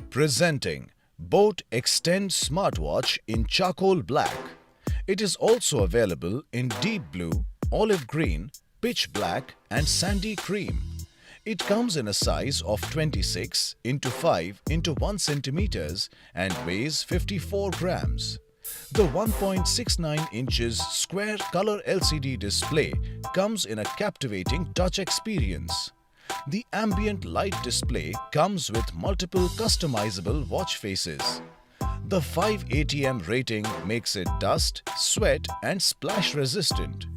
Presenting boAt Xtend Smartwatch in charcoal black. It is also available in deep blue, olive green, pitch black and sandy cream. It comes in a size of 26 into 5 into 1 centimeters and weighs 54 grams. The 1.69 inches square color LCD display comes in a captivating touch experience. The ambient light display comes with multiple customizable watch faces. The 5 ATM rating makes it dust, sweat and splash resistant,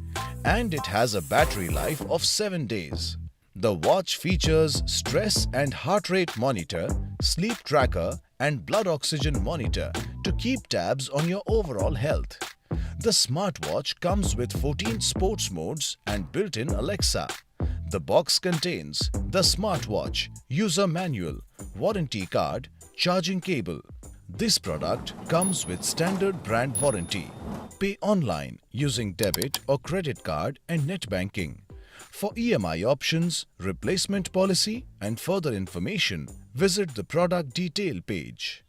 and it has a battery life of 7 days. The watch features stress and heart rate monitor, sleep tracker and blood oxygen monitor to keep tabs on your overall health. The smartwatch comes with 14 sports modes and built-in Alexa. The box contains the smartwatch, user manual, warranty card, charging cable. This product comes with standard brand warranty. Pay online using debit or credit card and net banking. For EMI options, replacement policy and further information, visit the product detail page.